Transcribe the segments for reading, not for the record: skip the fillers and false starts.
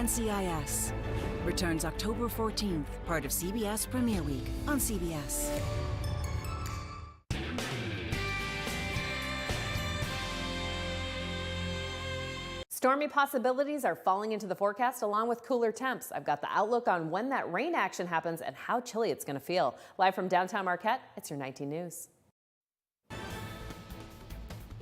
NCIS. Returns October 14th, part of CBS Premiere Week on CBS. Stormy possibilities are falling into the forecast along with cooler temps. I've got the outlook on when that rain action happens and how chilly it's going to feel. Live from downtown Marquette, it's your 19 News.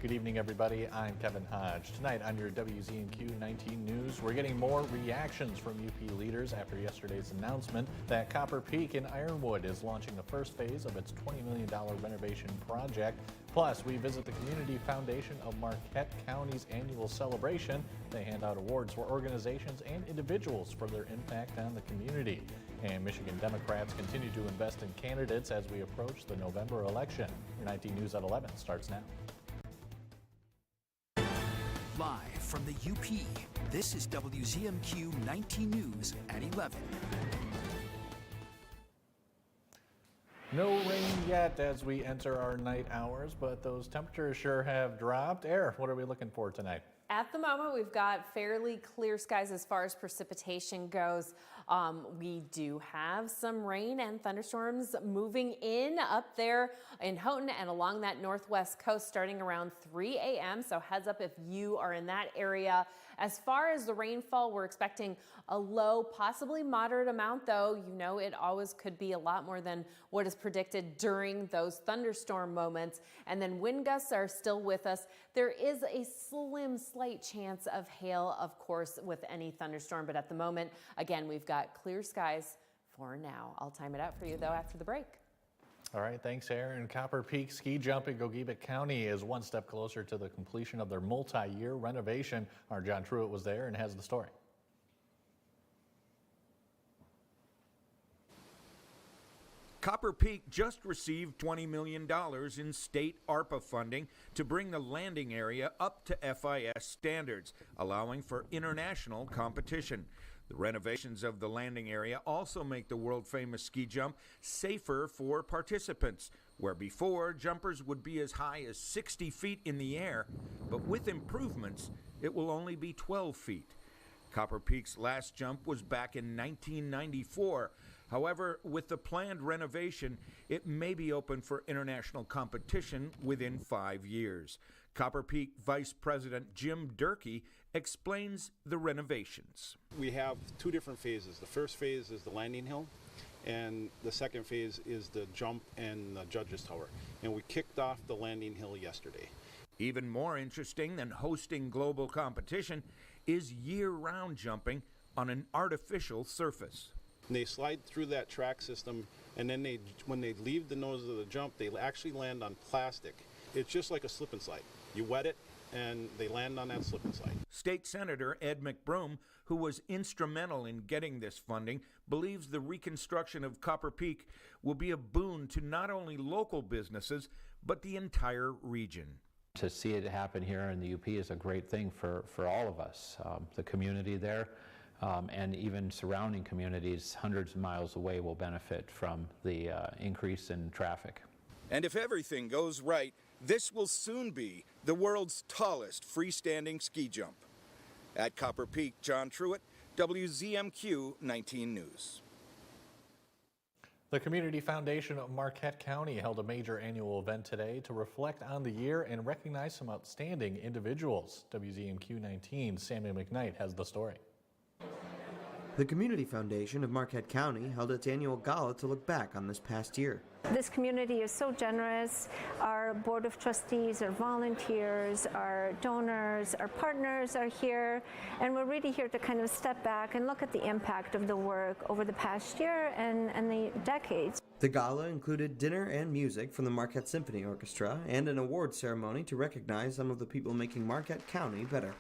Good evening, everybody. I'm Kevin Hodge. Tonight on your WZMQ 19 News, we're getting more reactions from UP leaders after yesterday's announcement that Copper Peak in Ironwood is launching the first phase of its $20 million renovation project. Plus, we visit the Community Foundation of Marquette County's annual celebration. They hand out awards for organizations and individuals for their impact on the community. And Michigan Democrats continue to invest in candidates as we approach the November election. Your 19 News at 11 starts now. Live from the UP, this is WZMQ 19 News at 11. No rain yet as we enter our night hours, but those temperatures sure have dropped. Air, what are we looking for tonight? At the moment, we've got fairly clear skies as far as precipitation goes. We do have some rain and thunderstorms moving in up there in Houghton and along that northwest coast starting around 3 a.m. So heads up if you are in that area. As far as the rainfall, we're expecting a low, possibly moderate amount, though. You know, it always could be a lot more than what is predicted during those thunderstorm moments. And then wind gusts are still with us. There is a slight chance of hail, of course, with any thunderstorm. But at the moment, again, we've got clear skies for now. I'll time it out for you, though, after the break. All right, thanks, Aaron. Copper Peak Ski Jump in Gogebic County is one step closer to the completion of their multi-year renovation. Our John Truitt was there and has the story. Copper Peak just received $20 million in state ARPA funding to bring the landing area up to FIS standards, allowing for international competition. The renovations of the landing area also make the world-famous ski jump safer for participants, where before jumpers would be as high as 60 feet in the air, but with improvements, it will only be 12 feet. Copper Peak's last jump was back in 1994. However, with the planned renovation, it may be open for international competition within 5 years. Copper Peak Vice President Jim Durkee explains the renovations. We have two different phases. The first phase is the landing hill, and the second phase is the jump and the judges tower. And we kicked off the landing hill yesterday. Even more interesting than hosting global competition is year-round jumping on an artificial surface. And they slide through that track system, and then when they leave the nose of the jump, they actually land on plastic. It's just like a slip and slide. You wet it, and they land on that slip and slide. State Senator Ed McBroom, who was instrumental in getting this funding, believes the reconstruction of Copper Peak will be a boon to not only local businesses, but the entire region. To see it happen here in the UP is a great thing for all of us. The community there and even surrounding communities hundreds of miles away will benefit from the increase in traffic. And if everything goes right, this will soon be the world's tallest freestanding ski jump. At Copper Peak, John Truitt, WZMQ 19 News. The Community Foundation of Marquette County held a major annual event today to reflect on the year and recognize some outstanding individuals. WZMQ 19's Sammy McKnight has the story. The Community Foundation of Marquette County held its annual gala to look back on this past year. This community is so generous. Our board of trustees, our volunteers, our donors, our partners are here, and we're really here to kind of step back and look at the impact of the work over the past year and the decades. The gala included dinner and music from the Marquette Symphony Orchestra and an award ceremony to recognize some of the people making Marquette County better.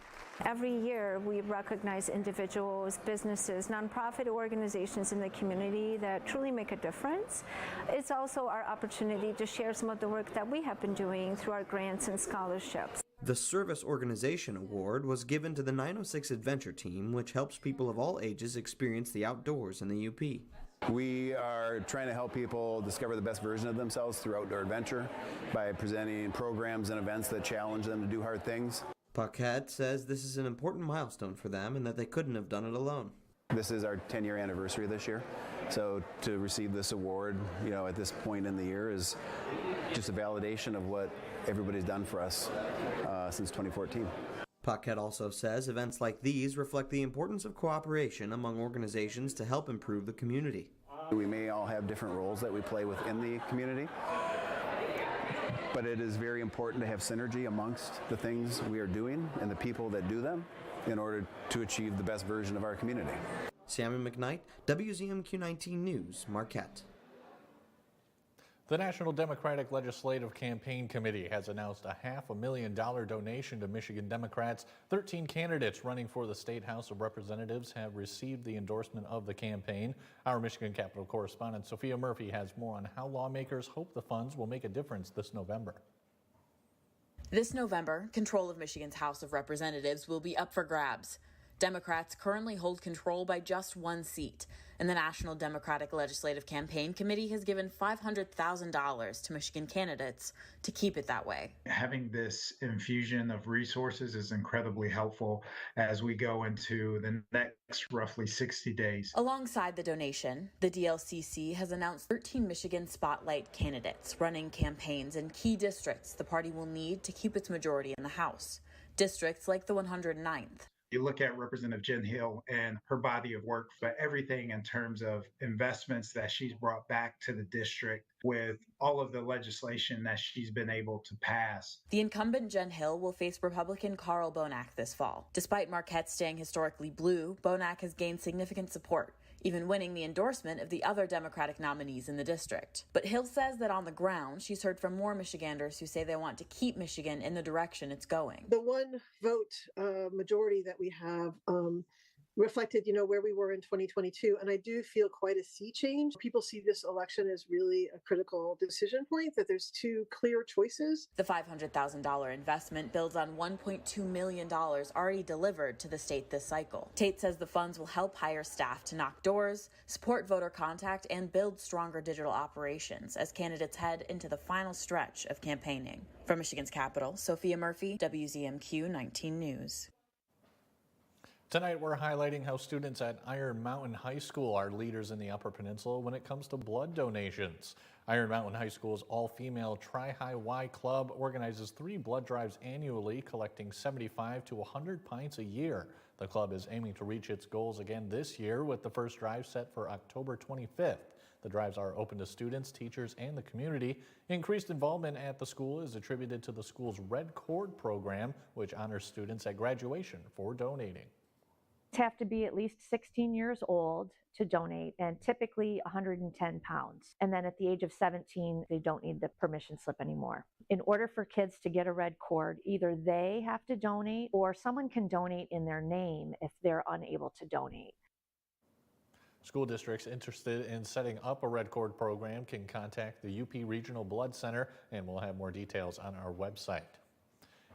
Every year we recognize individuals, businesses, nonprofit organizations in the community that truly make a difference. It's also our opportunity to share some of the work that we have been doing through our grants and scholarships. The Service Organization Award was given to the 906 Adventure Team, which helps people of all ages experience the outdoors in the UP. We are trying to help people discover the best version of themselves through outdoor adventure by presenting programs and events that challenge them to do hard things. Paquette says this is an important milestone for them and that they couldn't have done it alone. This is our 10-year anniversary this year, so to receive this award, at this point in the year is just a validation of what everybody's done for us since 2014. Paquette also says events like these reflect the importance of cooperation among organizations to help improve the community. We may all have different roles that we play within the community, but it is very important to have synergy amongst the things we are doing and the people that do them in order to achieve the best version of our community. Sammy McKnight, WZMQ 19 News, Marquette. The National Democratic Legislative Campaign Committee has announced a $500,000 donation to Michigan Democrats. 13 candidates running for the State House of Representatives have received the endorsement of the campaign. Our Michigan Capitol correspondent Sophia Murphy has more on how lawmakers hope the funds will make a difference this November. This November, control of Michigan's House of Representatives will be up for grabs. Democrats currently hold control by just one seat, and the National Democratic Legislative Campaign Committee has given $500,000 to Michigan candidates to keep it that way. Having this infusion of resources is incredibly helpful as we go into the next roughly 60 days. Alongside the donation, the DLCC has announced 13 Michigan Spotlight candidates running campaigns in key districts the party will need to keep its majority in the House. Districts like the 109th. You look at Representative Jen Hill and her body of work for everything in terms of investments that she's brought back to the district with all of the legislation that she's been able to pass. The incumbent Jen Hill will face Republican Carl Bonak this fall. Despite Marquette staying historically blue, Bonak has gained significant support, even winning the endorsement of the other Democratic nominees in the district. But Hill says that on the ground, she's heard from more Michiganders who say they want to keep Michigan in the direction it's going. The one vote majority that we have reflected, where we were in 2022. And I do feel quite a sea change. People see this election as really a critical decision point, that there's two clear choices. The $500,000 investment builds on $1.2 million already delivered to the state this cycle. Tate says the funds will help hire staff to knock doors, support voter contact, and build stronger digital operations as candidates head into the final stretch of campaigning. From Michigan's capital, Sophia Murphy, WZMQ 19 News. Tonight, we're highlighting how students at Iron Mountain High School are leaders in the Upper Peninsula when it comes to blood donations. Iron Mountain High School's all-female Tri-High-Y Club organizes 3 blood drives annually, collecting 75 to 100 pints a year. The club is aiming to reach its goals again this year, with the first drive set for October 25th. The drives are open to students, teachers, and the community. Increased involvement at the school is attributed to the school's Red Cord program, which honors students at graduation for donating. Have to be at least 16 years old to donate, and typically 110 pounds. And then at the age of 17, they don't need the permission slip anymore. In order for kids to get a red cord, either they have to donate or someone can donate in their name if they're unable to donate. School districts interested in setting up a Red Cord program can contact the UP Regional Blood Center, and we'll have more details on our website.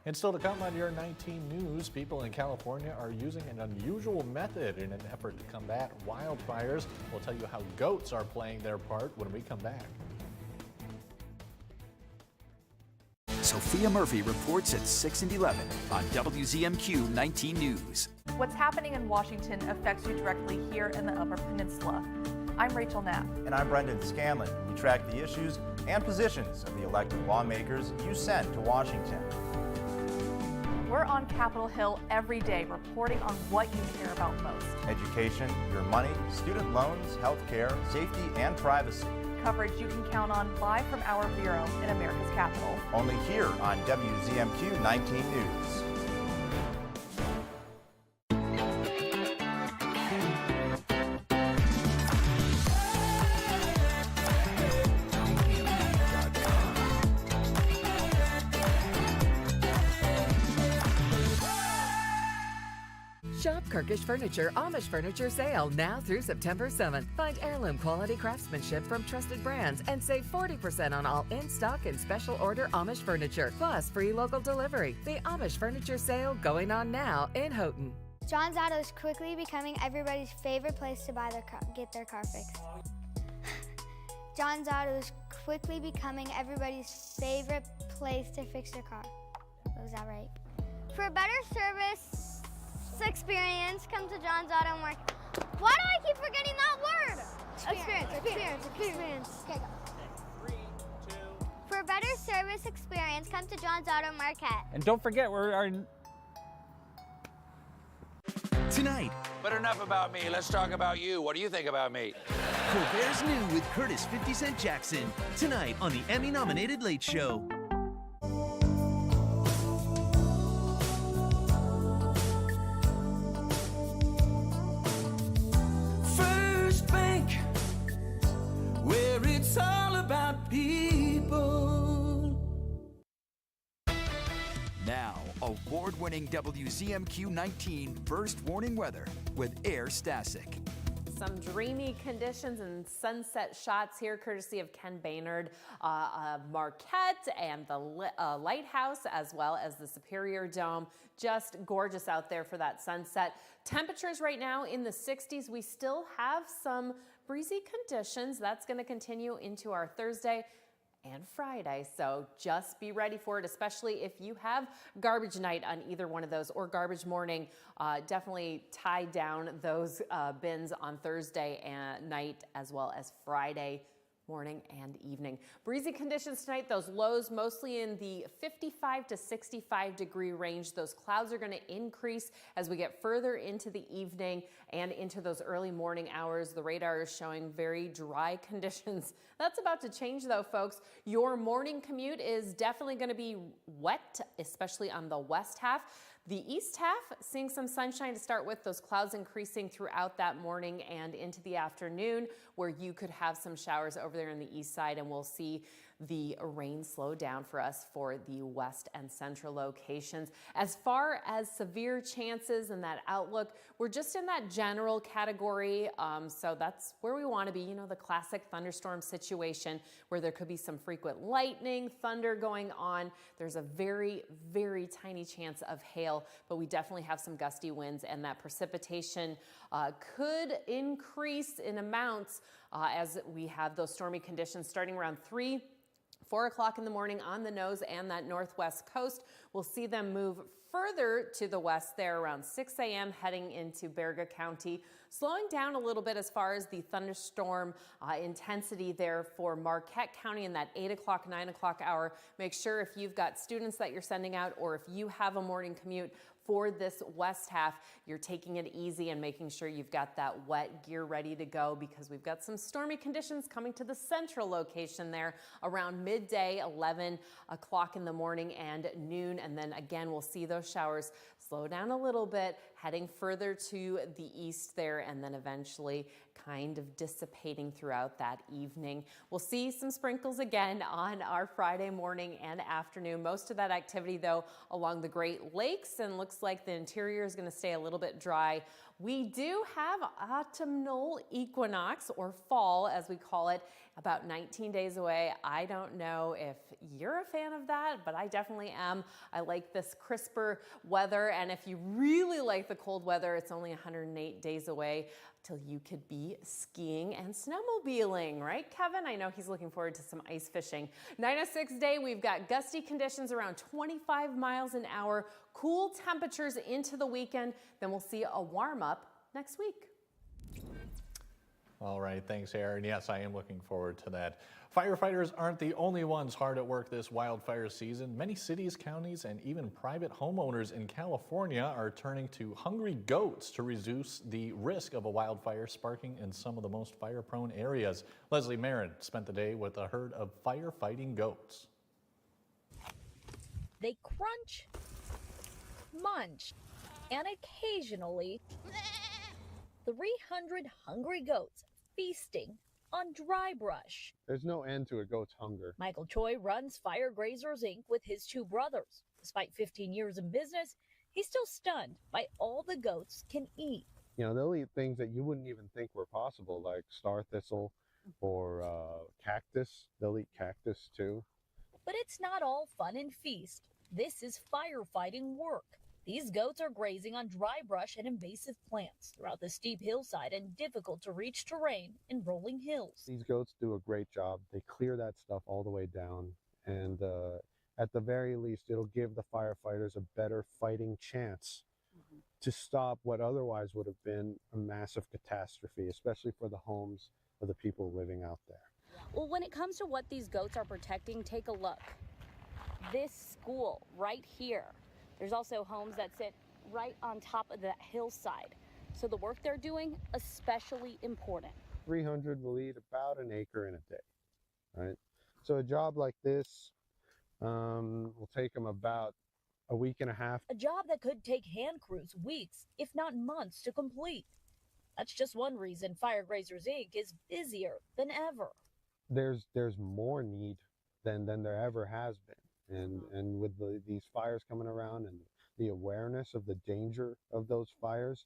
And still to come on your 19 News, people in California are using an unusual method in an effort to combat wildfires. We'll tell you how goats are playing their part when we come back. Sophia Murphy reports at 6 and 11 on WZMQ 19 News. What's happening in Washington affects you directly here in the Upper Peninsula. I'm Rachel Knapp. And I'm Brendan Scanlon. We track the issues and positions of the elected lawmakers you send to Washington. We're on Capitol Hill every day reporting on what you care about most. Education, your money, student loans, healthcare, safety, and privacy. Coverage you can count on live from our bureau in America's capital. Only here on WZMQ 19 News. Shop Kirkish Furniture Amish Furniture Sale now through September 7th. Find heirloom quality craftsmanship from trusted brands and save 40% on all in-stock and special order Amish furniture, plus free local delivery. The Amish Furniture Sale going on now in Houghton. John's Auto is quickly becoming everybody's favorite place to get their car fixed. John's Auto is quickly becoming everybody's favorite place to fix their car. Was that right? For a better service experience, come to John's Auto Market. Why do I keep forgetting that word? Experience. Okay, go. 3, 2. For a better service experience, come to John's Auto Market. And don't forget, we're our... Tonight. But enough about me. Let's talk about you. What do you think about me? Colbert's New with Curtis 50 Cent Jackson. Tonight on the Emmy-nominated Late Show. First Bank, where it's all about people. Now, award-winning WZMQ 19 First Warning Weather with Air Stasic. Some dreamy conditions and sunset shots here, courtesy of Ken Baynard, Marquette and the Lighthouse, as well as the Superior Dome. Just gorgeous out there for that sunset. Temperatures right now in the 60s. We still have some breezy conditions. That's going to continue into our Thursday and Friday, so just be ready for it, especially if you have garbage night on either one of those or garbage morning. Definitely tie down those bins on Thursday night as well as Friday morning and evening. Breezy conditions tonight, those lows mostly in the 55 to 65 degree range. Those clouds are going to increase as we get further into the evening and into those early morning hours. The radar is showing very dry conditions. That's about to change though, folks. Your morning commute is definitely going to be wet, especially on the west half. The east half, seeing some sunshine to start with, those clouds increasing throughout that morning and into the afternoon, where you could have some showers over there in the east side, and we'll see the rain slow down for us for the west and central locations. As far as severe chances and that outlook, we're just in that general category. So that's where we want to be, the classic thunderstorm situation where there could be some frequent lightning, thunder going on. There's a very, very tiny chance of hail, but we definitely have some gusty winds, and that precipitation could increase in amounts as we have those stormy conditions starting around 4 o'clock in the morning on the nose and that northwest coast. We'll see them move further to the west there around 6 a.m. heading into Berga County, slowing down a little bit as far as the thunderstorm intensity there for Marquette County in that 8 o'clock, 9 o'clock hour. Make sure if you've got students that you're sending out or if you have a morning commute for this west half, you're taking it easy and making sure you've got that wet gear ready to go, because we've got some stormy conditions coming to the central location there around midday, 11 o'clock in the morning and noon. And then again, we'll see those showers slow down a little bit, heading further to the east there, and then eventually kind of dissipating throughout that evening. We'll see some sprinkles again on our Friday morning and afternoon. Most of that activity, though, along the Great Lakes, and looks like the interior is going to stay a little bit dry. We do have autumnal equinox, or fall as we call it, about 19 days away. I don't know if you're a fan of that, but I definitely am. I like this crisper weather, and if you really like the cold weather, it's only 108 days away till you could be skiing and snowmobiling, right, Kevin? I know he's looking forward to some ice fishing. 906 day, we've got gusty conditions around 25 miles an hour, cool temperatures into the weekend. Then we'll see a warm up next week. All right, thanks, Aaron. Yes, I am looking forward to that. Firefighters aren't the only ones hard at work this wildfire season. Many cities, counties, and even private homeowners in California are turning to hungry goats to reduce the risk of a wildfire sparking in some of the most fire-prone areas. Leslie Marin spent the day with a herd of firefighting goats. They crunch, munch, and occasionally 300 hungry goats feasting on dry brush. There's no end to a goat's hunger. Michael Choi runs Fire Grazers Inc. with his two brothers. Despite 15 years in business, he's still stunned by all the goats can eat. They'll eat things that you wouldn't even think were possible, like star thistle or cactus. They'll eat cactus too. But it's not all fun and feast. This is firefighting work. These goats are grazing on dry brush and invasive plants throughout the steep hillside and difficult to reach terrain in rolling hills. These goats do a great job. They clear that stuff all the way down, and at the very least, it'll give the firefighters a better fighting chance to stop what otherwise would have been a massive catastrophe, especially for the homes of the people living out there. Well, when it comes to what these goats are protecting, take a look. This school right here. There's also homes that sit right on top of that hillside. So the work they're doing, especially important. 300 will eat about an acre in a day, right? So a job like this will take them about a week and a half. A job that could take hand crews weeks, if not months, to complete. That's just one reason Fire Grazers Inc. is busier than ever. There's more need than there ever has been. And with these fires coming around and the awareness of the danger of those fires,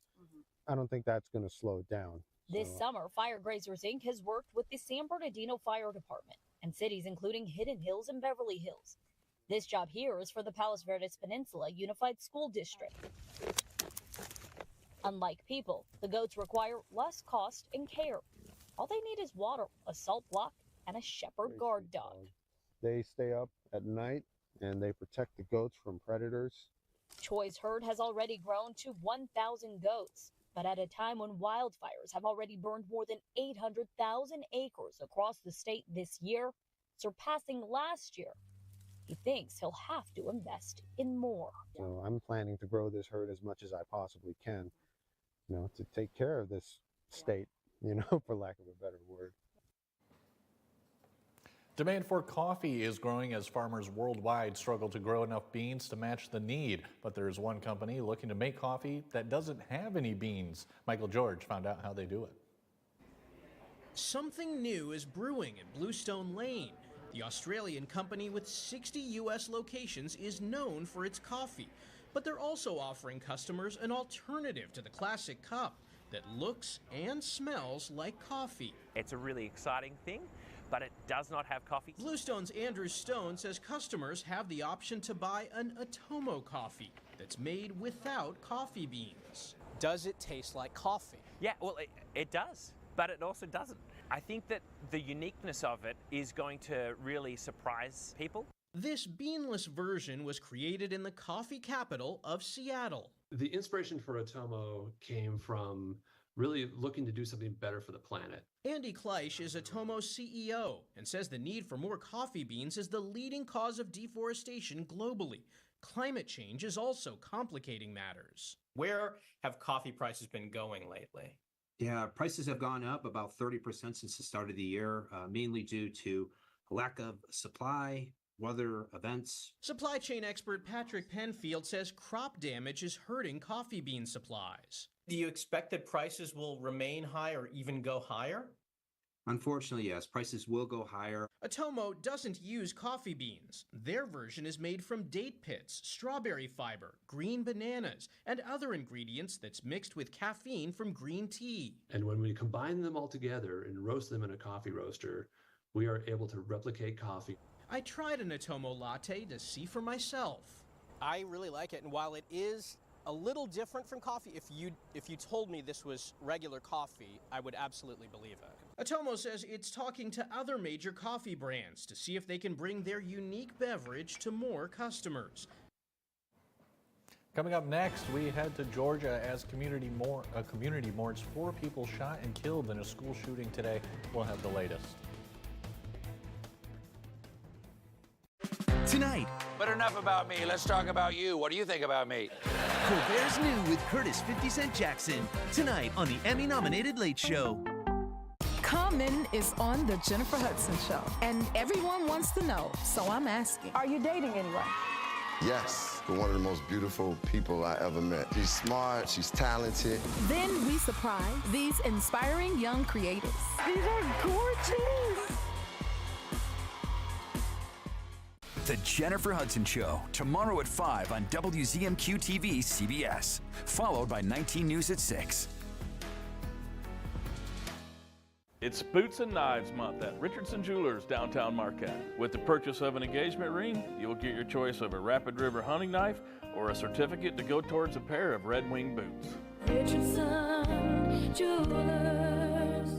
I don't think that's going to slow down. This summer, Fire Grazers Inc. has worked with the San Bernardino Fire Department and cities including Hidden Hills and Beverly Hills. This job here is for the Palos Verdes Peninsula Unified School District. Unlike people, the goats require less cost and care. All they need is water, a salt block, and a shepherd guard dog. They stay up at night and they protect the goats from predators. Choi's herd has already grown to 1,000 goats, but at a time when wildfires have already burned more than 800,000 acres across the state this year, surpassing last year, he thinks he'll have to invest in more. So I'm planning to grow this herd as much as I possibly can, to take care of this state, for lack of a better word. Demand for coffee is growing as farmers worldwide struggle to grow enough beans to match the need. But there's one company looking to make coffee that doesn't have any beans. Michael George found out how they do it. Something new is brewing in Bluestone Lane. The Australian company with 60 U.S. locations is known for its coffee, but they're also offering customers an alternative to the classic cup that looks and smells like coffee. It's a really exciting thing, but it does not have coffee. Bluestone's Andrew Stone says customers have the option to buy an Atomo coffee that's made without coffee beans. Does it taste like coffee? Yeah, well, it does, but it also doesn't. I think that the uniqueness of it is going to really surprise people. This beanless version was created in the coffee capital of Seattle. The inspiration for Atomo came from really looking to do something better for the planet. Andy Kleisch is Atomo's CEO and says the need for more coffee beans is the leading cause of deforestation globally. Climate change is also complicating matters. Where have coffee prices been going lately? Yeah, prices have gone up about 30% since the start of the year, mainly due to a lack of supply, weather events. Supply chain expert Patrick Penfield says crop damage is hurting coffee bean supplies. Do you expect that prices will remain high or even go higher? Unfortunately, yes, prices will go higher. Atomo doesn't use coffee beans. Their version is made from date pits, strawberry fiber, green bananas, and other ingredients that's mixed with caffeine from green tea. And when we combine them all together and roast them in a coffee roaster, we are able to replicate coffee. I tried an Atomo latte to see for myself. I really like it, and while it is a little different from coffee, if you told me this was regular coffee, I would absolutely believe it. Atomo says it's talking to other major coffee brands to see if they can bring their unique beverage to more customers. Coming up next, we head to Georgia as a community mourns 4 people shot and killed in a school shooting today. We'll have the latest. Tonight. But enough about me. Let's talk about you. What do you think about me? Colbert's New with Curtis 50 Cent Jackson. Tonight on the Emmy-nominated Late Show. Common is on the Jennifer Hudson Show, and everyone wants to know, so I'm asking, are you dating anyone? Yes, but one of the most beautiful people I ever met. She's smart, she's talented. Then we surprise these inspiring young creatives. These are gorgeous. The Jennifer Hudson Show, tomorrow at 5 on WZMQ TV CBS, followed by 19 News at 6. It's Boots and Knives Month at Richardson Jewelers, downtown Marquette. With the purchase of an engagement ring, you'll get your choice of a Rapid River hunting knife or a certificate to go towards a pair of Red Wing boots. Richardson Jewelers.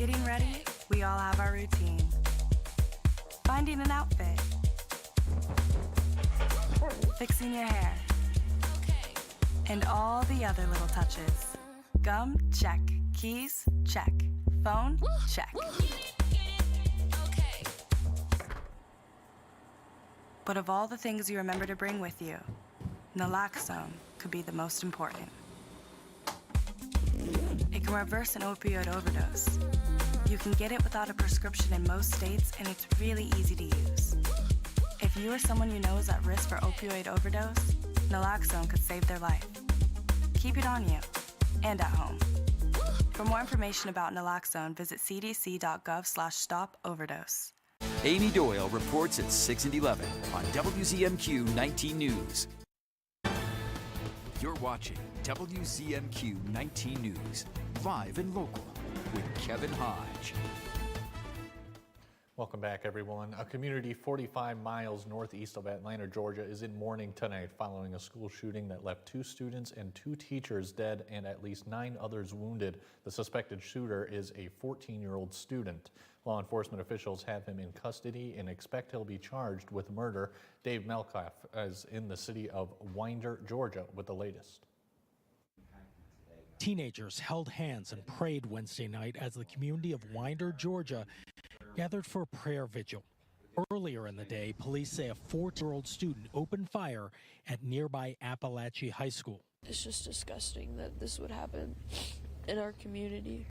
Getting ready, we all have our routine. Finding an outfit. Fixing your hair. And all the other little touches. Gum, check. Keys, check. Phone, check. But of all the things you remember to bring with you, naloxone could be the most important. It can reverse an opioid overdose. You can get it without a prescription in most states, and it's really easy to use. If you or someone you know is at risk for opioid overdose, naloxone could save their life. Keep it on you and at home. For more information about naloxone, visit cdc.gov/stop-overdose. Amy Doyle reports at 6 and 11 on WZMQ 19 News. You're watching WZMQ 19 News, live and local, with Kevin Hodge. Welcome back, everyone. A community 45 miles northeast of Atlanta, Georgia is in mourning tonight following a school shooting that left 2 students and 2 teachers dead and at least 9 others wounded. The suspected shooter is a 14-year-old student. Law enforcement officials have him in custody and expect he'll be charged with murder. Dave Melkoff is in the city of Winder, Georgia, with the latest. Teenagers held hands and prayed Wednesday night as the community of Winder, Georgia, gathered for a prayer vigil. Earlier in the day, police say a 14-year-old student opened fire at nearby Appalachia High School. It's just disgusting that this would happen in our community.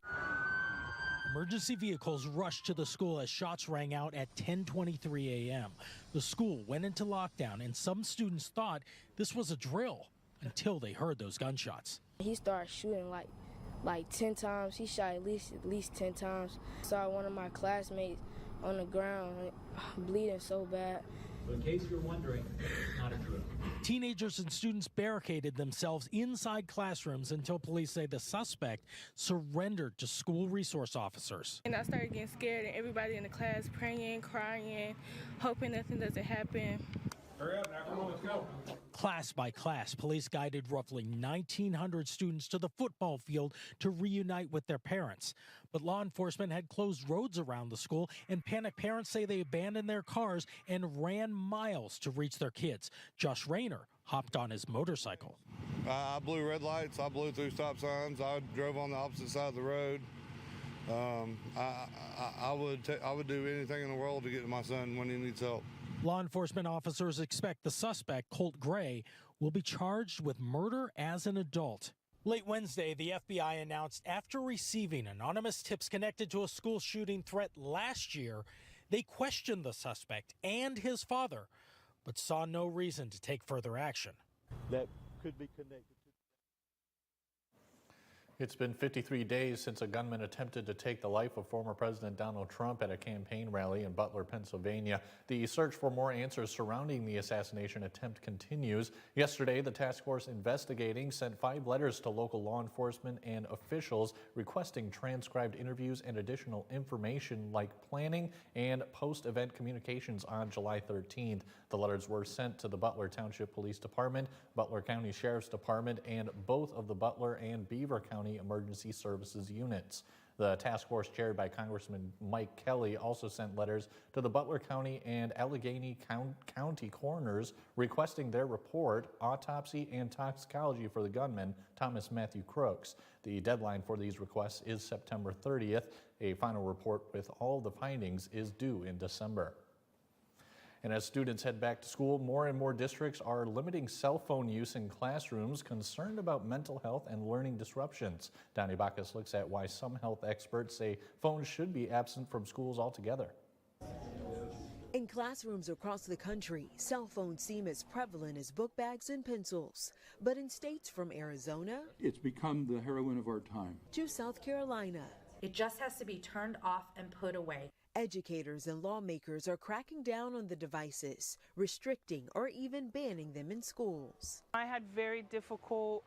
Emergency vehicles rushed to the school as shots rang out at 10:23 a.m. The school went into lockdown, and some students thought this was a drill until they heard those gunshots. He started shooting like 10 times. He shot at least 10 times. Saw one of my classmates on the ground bleeding so bad. In case you're wondering, it's not a drill. Teenagers and students barricaded themselves inside classrooms until police say the suspect surrendered to school resource officers. And I started getting scared, and everybody in the class praying, crying, hoping nothing doesn't happen. Hurry up, now, come on, let's go. Class by class, police guided roughly 1,900 students to the football field to reunite with their parents. But law enforcement had closed roads around the school, and panicked parents say they abandoned their cars and ran miles to reach their kids. Josh Rayner hopped on his motorcycle. I blew red lights, I blew through stop signs, I drove on the opposite side of the road. I would do anything in the world to get to my son when he needs help. Law enforcement officers expect the suspect, Colt Gray, will be charged with murder as an adult. Late Wednesday, the FBI announced after receiving anonymous tips connected to a school shooting threat last year, they questioned the suspect and his father, but saw no reason to take further action. That could be connected. It's been 53 days since a gunman attempted to take the life of former President Donald Trump at a campaign rally in Butler, Pennsylvania. The search for more answers surrounding the assassination attempt continues. Yesterday, the task force investigating sent 5 letters to local law enforcement and officials requesting transcribed interviews and additional information like planning and post-event communications on July 13th. The letters were sent to the Butler Township Police Department, Butler County Sheriff's Department, and both of the Butler and Beaver County Emergency Services units. The task force chaired by Congressman Mike Kelly also sent letters to the Butler County and Allegheny County coroners requesting their report, autopsy, and toxicology for the gunman, Thomas Matthew Crooks. The deadline for these requests is September 30th. A final report with all the findings is due in December. And as students head back to school, more and more districts are limiting cell phone use in classrooms, concerned about mental health and learning disruptions. Donnie Bacchus looks at why some health experts say phones should be absent from schools altogether. In classrooms across the country, cell phones seem as prevalent as book bags and pencils. But in states from Arizona, it's become the heroin of our time, to South Carolina, it just has to be turned off and put away. Educators and lawmakers are cracking down on the devices, restricting or even banning them in schools. I had very difficult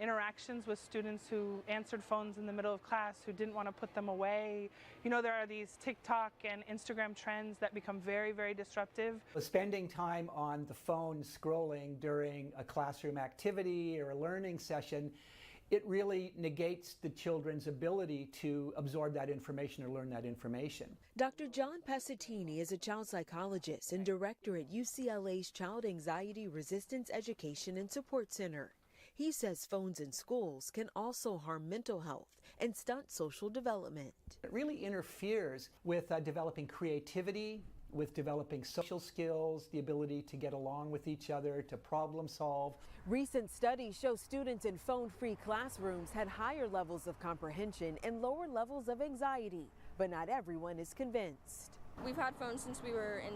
interactions with students who answered phones in the middle of class, who didn't want to put them away. You know, there are these TikTok and Instagram trends that become very, very disruptive. Spending time on the phone scrolling during a classroom activity or a learning session it really negates the children's ability to absorb that information or learn that information. Dr. John Passatini is a child psychologist and director at UCLA's Child Anxiety Resistance Education and Support Center. He says phones in schools can also harm mental health and stunt social development. It really interferes with developing creativity, with developing social skills, the ability to get along with each other, to problem solve. Recent studies show students in phone-free classrooms had higher levels of comprehension and lower levels of anxiety, but not everyone is convinced. We've had phones since we were in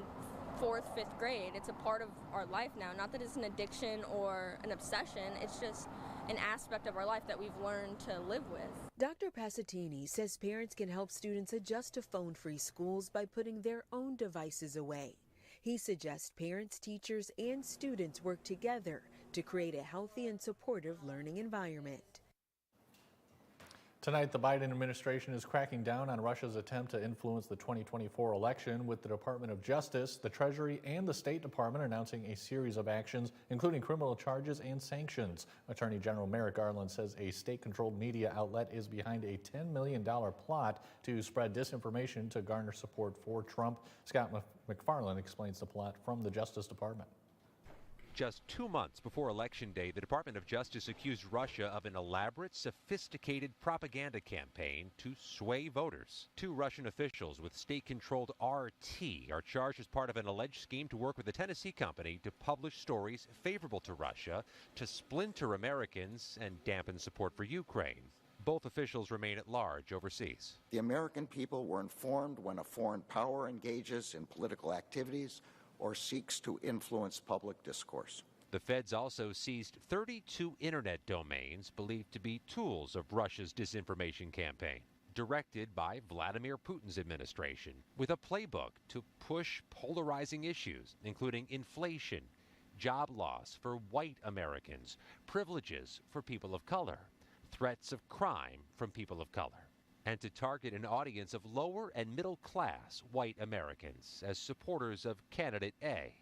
4th, 5th grade. It's a part of our life now. Not that it's an addiction or an obsession, it's just an aspect of our life that we've learned to live with. Dr. Passatini says parents can help students adjust to phone-free schools by putting their own devices away. He suggests parents, teachers, and students work together to create a healthy and supportive learning environment. Tonight, the Biden administration is cracking down on Russia's attempt to influence the 2024 election, with the Department of Justice, the Treasury, and the State Department announcing a series of actions, including criminal charges and sanctions. Attorney General Merrick Garland says a state-controlled media outlet is behind a $10 million plot to spread disinformation to garner support for Trump. Scott McFarland explains the plot from the Justice Department. Just 2 months before Election Day, the Department of Justice accused Russia of an elaborate, sophisticated propaganda campaign to sway voters. 2 Russian officials with state-controlled RT are charged as part of an alleged scheme to work with a Tennessee company to publish stories favorable to Russia, to splinter Americans and dampen support for Ukraine. Both officials remain at large overseas. The American people were informed when a foreign power engages in political activities or seeks to influence public discourse. The feds also seized 32 internet domains believed to be tools of Russia's disinformation campaign, directed by Vladimir Putin's administration, with a playbook to push polarizing issues, including inflation, job loss for white Americans, privileges for people of color, threats of crime from people of color, and to target an audience of lower and middle class white Americans as supporters of candidate A.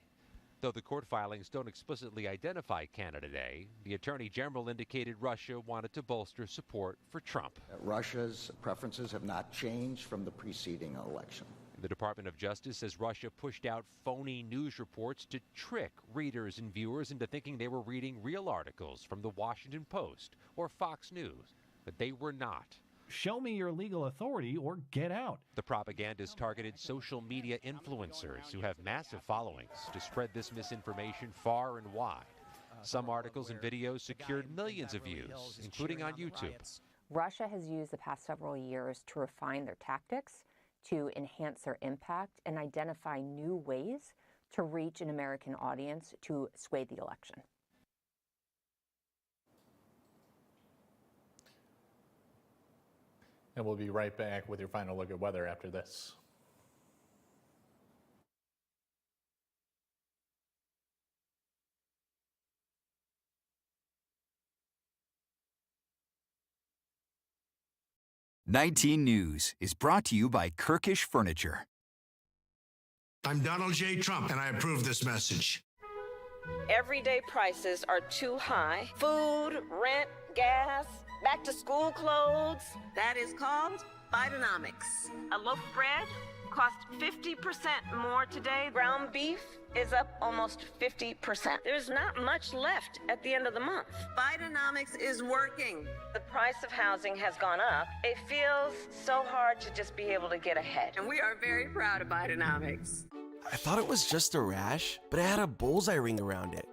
Though the court filings don't explicitly identify candidate A, the Attorney General indicated Russia wanted to bolster support for Trump. Russia's preferences have not changed from the preceding election. The Department of Justice says Russia pushed out phony news reports to trick readers and viewers into thinking they were reading real articles from the Washington Post or Fox News, but they were not. Show me your legal authority or get out. The propagandist targeted social media influencers who have massive followings to spread this misinformation far and wide. Some articles and videos secured millions of views, including on YouTube. Russia has used the past several years to refine their tactics, to enhance their impact, and identify new ways to reach an American audience to sway the election. And we'll be right back with your final look at weather after this. "19 News" is brought to you by Kirkish Furniture. I'm Donald J. Trump, and I approve this message. Everyday prices are too high. Food, rent, gas, back to school clothes. That is called Bidenomics. A loaf of bread cost 50% more today. Ground beef is up almost 50%. There's not much left at the end of the month. Bidenomics is working. The price of housing has gone up. It feels so hard to just be able to get ahead. And we are very proud of Bidenomics. I thought it was just a rash, but it had a bullseye ring around it.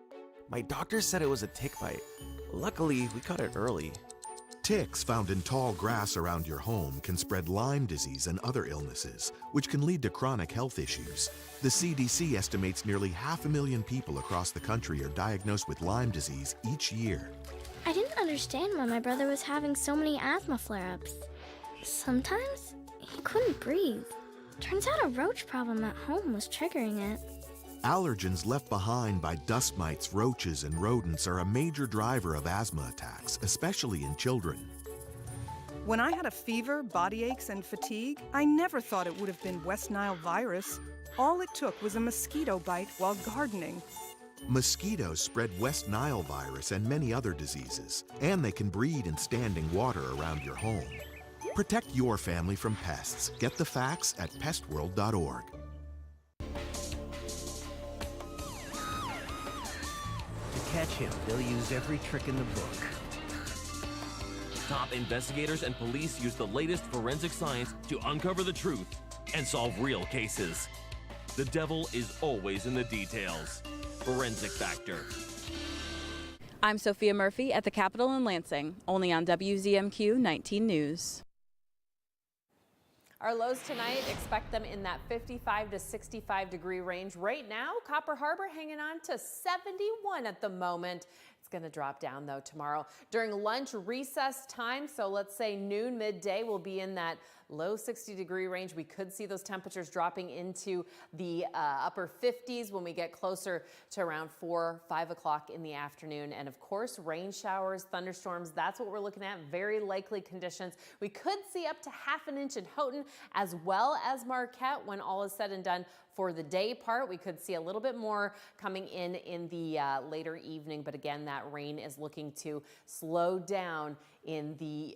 My doctor said it was a tick bite. Luckily, we caught it early. Ticks found in tall grass around your home can spread Lyme disease and other illnesses, which can lead to chronic health issues. The CDC estimates nearly 500,000 people across the country are diagnosed with Lyme disease each year. I didn't understand why my brother was having so many asthma flare-ups. Sometimes he couldn't breathe. Turns out a roach problem at home was triggering it. Allergens left behind by dust mites, roaches, and rodents are a major driver of asthma attacks, especially in children. When I had a fever, body aches, and fatigue, I never thought it would have been West Nile virus. All it took was a mosquito bite while gardening. Mosquitoes spread West Nile virus and many other diseases, and they can breed in standing water around your home. Protect your family from pests. Get the facts at pestworld.org. To catch him, they'll use every trick in the book. Top investigators and police use the latest forensic science to uncover the truth and solve real cases. The devil is always in the details. Forensic Factor. I'm Sophia Murphy at the Capitol in Lansing, only on WZMQ 19 News. Our lows tonight, expect them in that 55 to 65 degree range. Right now, Copper Harbor hanging on to 71 at the moment. It's going to drop down though tomorrow during lunch recess time. So let's say noon, midday, we'll be in that low 60 degree range. We could see those temperatures dropping into the upper 50s when we get closer to around 4, 5 o'clock in the afternoon. And of course, rain showers, thunderstorms, that's what we're looking at. Very likely conditions. We could see up to ½ an inch in Houghton as well as Marquette when all is said and done. For the day part, we could see a little bit more coming in the later evening, but again, that rain is looking to slow down in the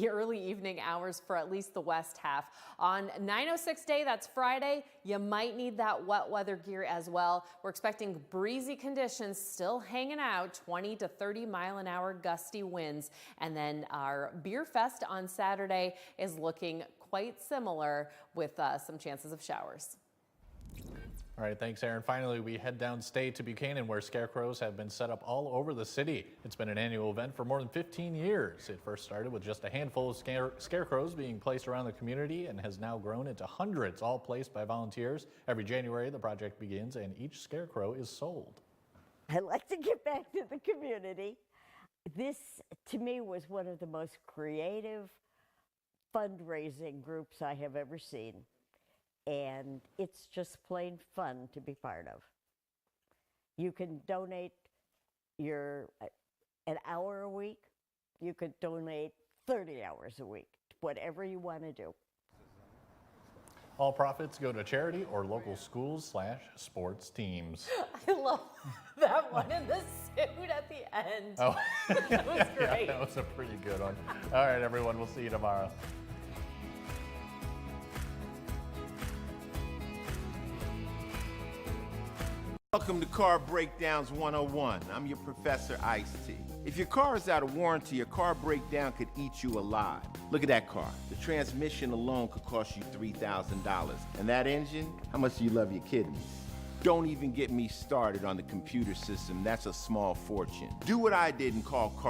early evening hours for at least the west half. On 906 day, that's Friday, you might need that wet weather gear as well. We're expecting breezy conditions still hanging out, 20 to 30 mile an hour gusty winds. And then our beer fest on Saturday is looking quite similar with some chances of showers. All right, thanks, Aaron. Finally, we head downstate to Buchanan, where scarecrows have been set up all over the city. It's been an annual event for more than 15 years. It first started with just a handful of scarecrows being placed around the community and has now grown into hundreds, all placed by volunteers. Every January, the project begins and each scarecrow is sold. I'd like to get back to the community. This, to me, was one of the most creative fundraising groups I have ever seen. And it's just plain fun to be part of. You can donate an hour a week. You could donate 30 hours a week, whatever you want to do. All profits go to charity or local schools/sports teams. I love that one in the suit at the end. Oh, that was great. Yeah, that was a pretty good one. All right, everyone, we'll see you tomorrow. Welcome to Car Breakdowns 101. I'm your Professor Ice-T. If your car is out of warranty, a car breakdown could eat you alive. Look at that car. The transmission alone could cost you $3,000. And that engine, how much do you love your kidneys? Don't even get me started on the computer system. That's a small fortune. Do what I did and call Car